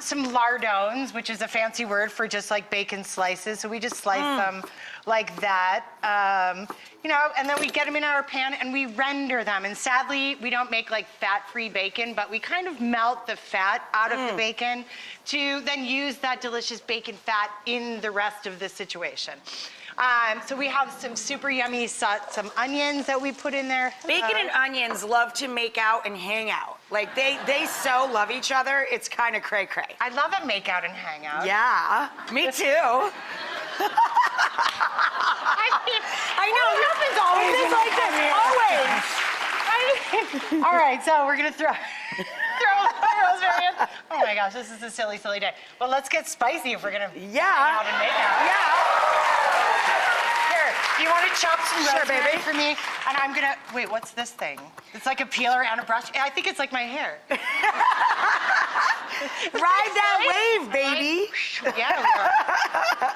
some lardones, which is a fancy word for just like bacon slices. So we just slice them like that. You know, and then we get them in our pan and we render them. And sadly, we don't make like fat-free bacon, but we kind of melt the fat out of the bacon to then use that delicious bacon fat in the rest of the situation. So we have some super yummy, some onions that we put in there. Bacon and onions love to make out and hang out. Like they so love each other, it's kind of cray-cray. I love a make out and hang out. Yeah, me too. I know, it happens always. It's like this, always. All right, so we're gonna throw rosemary in. Oh my gosh, this is a silly, silly day. Well, let's get spicy if we're gonna hang out and make out. Here, you want to chop some rosemary for me? And I'm gonna, wait, what's this thing? It's like a peeler and a brush. I think it's like my hair. Ride that wave, baby. Yeah.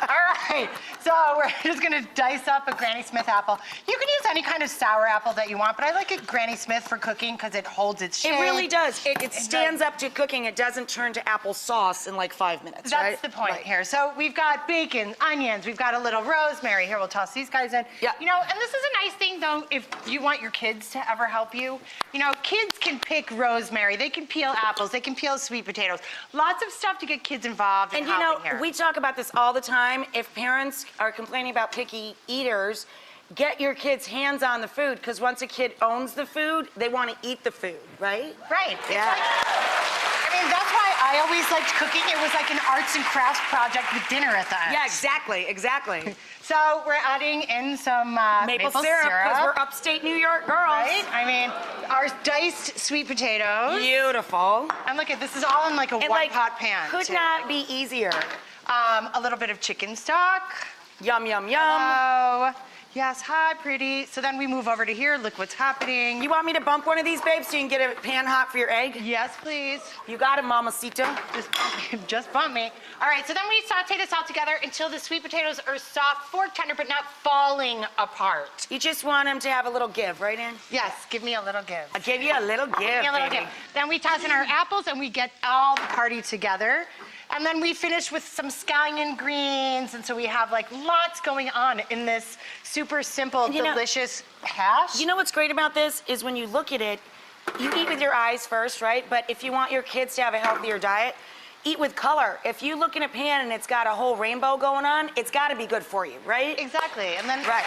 All right. So we're just gonna dice up a Granny Smith apple. You can use any kind of sour apple that you want, but I like it Granny Smith for cooking because it holds its shape. It really does. It stands up to cooking. It doesn't turn to apple sauce in like 5 minutes, right? That's the point here. So we've got bacon, onions, we've got a little rosemary. Here, we'll toss these guys in. Yeah. You know, and this is a nice thing though, if you want your kids to ever help you. You know, kids can pick rosemary. They can peel apples. They can peel sweet potatoes. Lots of stuff to get kids involved and you know, we talk about this all the time. If parents are complaining about picky eaters, get your kids' hands on the food, because once a kid owns the food, they want to eat the food, right? Right. Yeah. I mean, that's why I always liked cooking. It was like an arts and crafts project with dinner at the end. Yeah, exactly, exactly. So we're adding in some maple syrup, because we're upstate New York girls. Right? I mean, our diced sweet potatoes. Beautiful. And look at this is all in like a one-pot pan. Could not be easier. A little bit of chicken stock. Yum, yum, yum. Oh, yes, hi, pretty. So then we move over to here. Look what's happening. You want me to bump one of these, babe, so you can get a pan hot for your egg? Yes, please. You got it, mamacita. Just bump me. All right, so then we saute this all together until the sweet potatoes are soft, fork tender, but not falling apart. You just want them to have a little give, right, Ann? Yes, give me a little give. I'll give you a little give, Give me a little baby. give. Then we toss in our apples and we get all the party together. And then we finish with some scallion greens. And so we have like lots going on in this super simple, delicious hash. You know what's great about this is when you look at it, you eat with your eyes first, right? But if you want your kids to have a healthier diet, eat with color. If you look in a pan and it's got a whole rainbow going on, it's got to be good for you, right? Exactly. And then right.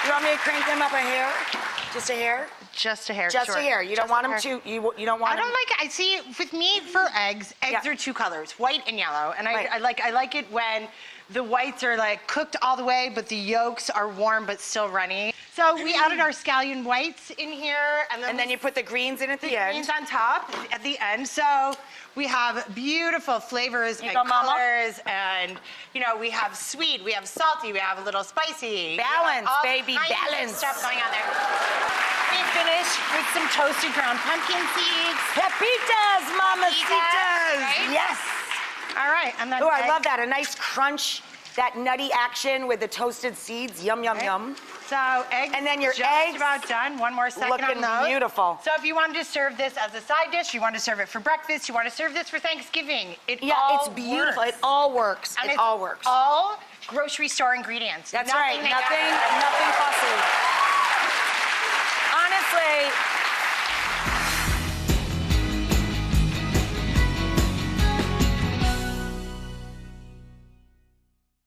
You want me to crank them up a hair? Just a hair? Just a hair. Just a hair. You don't want them to. You don't want. I don't like. I see. With me, for eggs are two colors, white and yellow, and I like it when the whites are like cooked all the way, but the yolks are warm but still runny. So we added our scallion whites in here, and then you put the greens in at the end. Greens on top at the end. So we have beautiful flavors and colors, and you know we have sweet, we have salty, we have a little spicy. Balance, baby, balance. Stuff going on there. We finish with some toasted ground pumpkin seeds. Pepitas, mamacitas. Right? Yes. All right, and then. Oh, I love that. A nice crunch, that nutty action with the toasted seeds. Yum, yum, yum. So eggs. And then your eggs about done. One more second looking on those. Beautiful. So if you wanted to serve this as a side dish, you want to serve it for breakfast, you want to serve this for Thanksgiving. It's beautiful. It all works. And it all works. All grocery store ingredients. That's right. Nothing fussy. Honestly,